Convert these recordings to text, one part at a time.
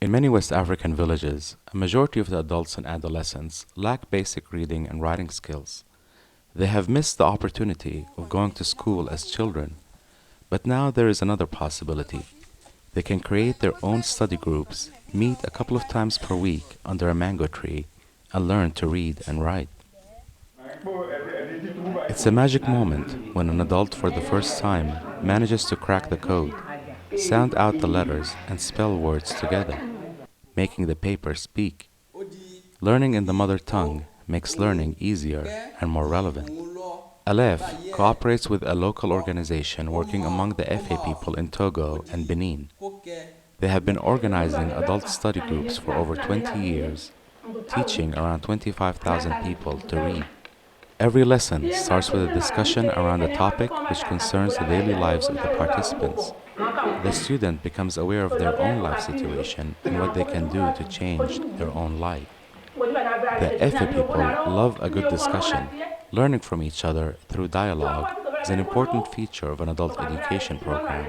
In many West African villages, a majority of the adults and adolescents lack basic reading and writing skills. They have missed the opportunity of going to school as children, but now there is another possibility. They can create their own study groups, meet a couple of times per week under a mango tree, and learn to read and write. It's a magic moment when an adult for the first time manages to crack the code, sound out the letters, and spell words together, making the paper speak. Learning in the mother tongue makes learning easier and more relevant. ALEF cooperates with a local organization working among the FA people in Togo and Benin. They have been organizing adult study groups for over 20 years, teaching around 25,000 people to read. Every lesson starts with a discussion around a topic which concerns the daily lives of the participants. The student becomes aware of their own life situation and what they can do to change their own life. The FA people love a good discussion. Learning from each other through dialogue is an important feature of an adult education program.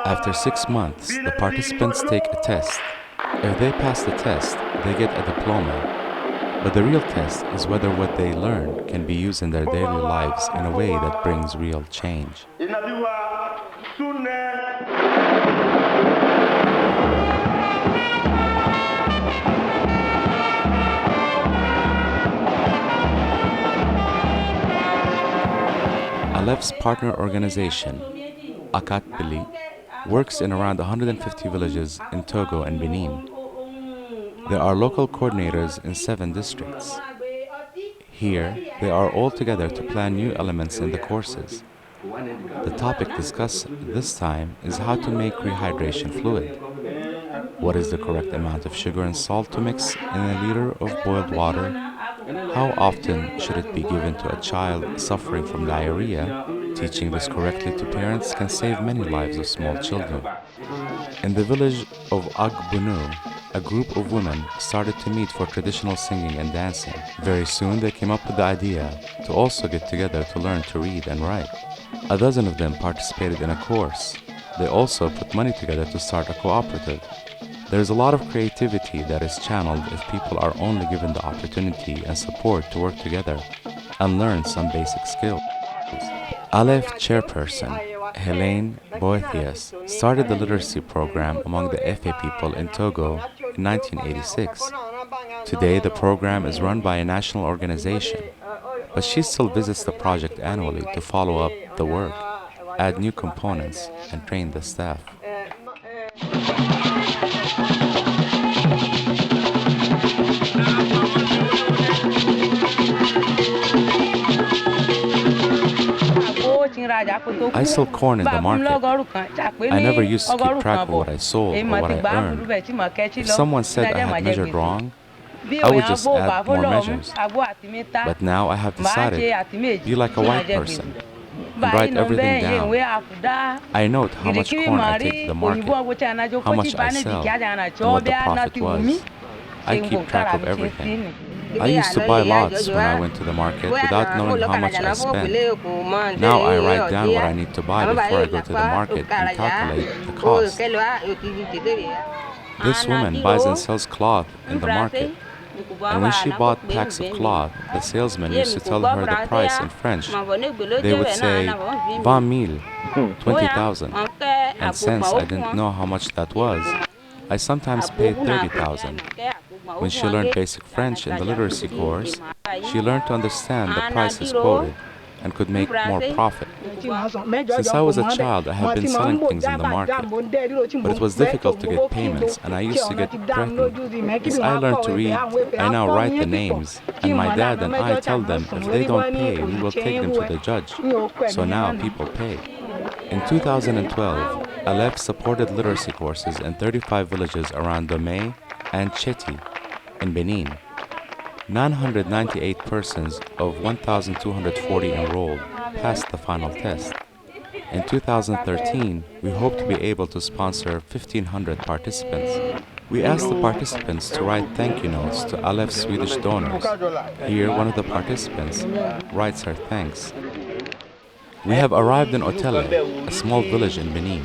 After 6 months, the participants take a test. If they pass the test, they get a diploma. But the real test is whether what they learn can be used in their daily lives in a way that brings real change. ALEF's partner organization, ACATBLI, works in around 150 villages in Togo and Benin. There are local coordinators in 7 districts. Here, they are all together to plan new elements in the courses. The topic discussed this time is how to make rehydration fluid. What is the correct amount of sugar and salt to mix in a liter of boiled water? How often should it be given to a child suffering from diarrhea? Teaching this correctly to parents can save many lives of small children. In the village of Agbunu, a group of women started to meet for traditional singing and dancing. Very soon they came up with the idea to also get together to learn to read and write. A dozen of them participated in a course. They also put money together to start a cooperative. There is a lot of creativity that is channeled if people are only given the opportunity and support to work together and learn some basic skills. ALEF chairperson Helene Boethius started the literacy program among the FA people in Togo in 1986. Today the program is run by a national organization, but she still visits the project annually to follow up the work, add new components, and train the staff. I sell corn in the market. I never used to keep track of what I sold or what I earned. If someone said I had measured wrong, I would just add more measures. But now I have decided to be like a white person and write everything down. I note how much corn I take to the market, how much I sell, and what the profit was. I keep track of everything. I used to buy lots when I went to the market without knowing how much I spent. Now I write down what I need to buy before I go to the market and calculate the cost. This woman buys and sells cloth in the market. And when she bought packs of cloth, the salesman used to tell her the price in French. They would say, 20,000, 20,000. And since I didn't know how much that was, I sometimes paid 30,000. When she learned basic French in the literacy course, she learned to understand the prices quoted and could make more profit. Since I was a child, I had been selling things in the market, but it was difficult to get payments and I used to get threatened. As I learned to read, I now write the names, and my dad and I tell them if they don't pay, we will take them to the judge. So now people pay. In 2012, ALEF supported literacy courses in 35 villages around Doumé and Tchetti in Benin. 998 persons of 1,240 enrolled passed the final test. In 2013, we hope to be able to sponsor 1,500 participants. We asked the participants to write thank you notes to ALEF Swedish donors. Here, one of the participants writes her thanks. We have arrived in Otele, a small village in Benin.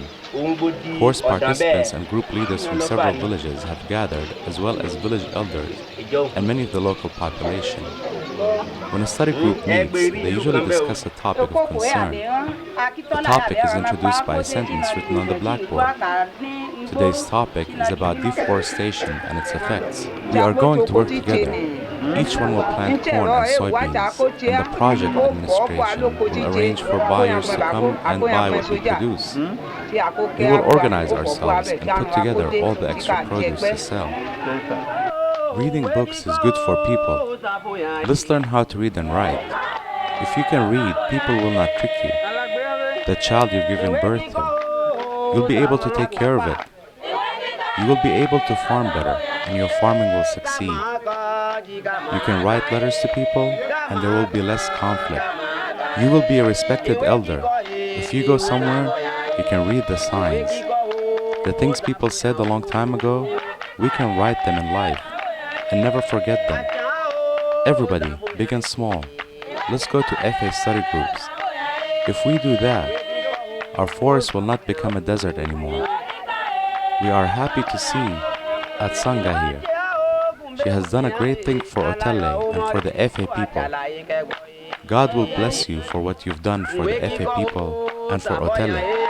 Course participants and group leaders from several villages have gathered, as well as village elders and many of the local population. When a study group meets, they usually discuss a topic of concern. The topic is introduced by a sentence written on the blackboard. Today's topic is about deforestation and its effects. We are going to work together. Each one will plant corn and soybeans, and the project administration will arrange for buyers to come and buy what we produce. We will organize ourselves and put together all the extra produce to sell. Reading books is good for people. Let's learn how to read and write. If you can read, people will not trick you. The child you've given birth to, you'll be able to take care of it. You will be able to farm better, and your farming will succeed. You can write letters to people, and there will be less conflict. You will be a respected elder. If you go somewhere, you can read the signs. The things people said a long time ago, we can write them in life and never forget them. Everybody, big and small, let's go to FA study groups. If we do that, our forest will not become a desert anymore. We are happy to see Atsanga here. She has done a great thing for Otele and for the FA people. God will bless you for what you've done for the FA people and for Otele.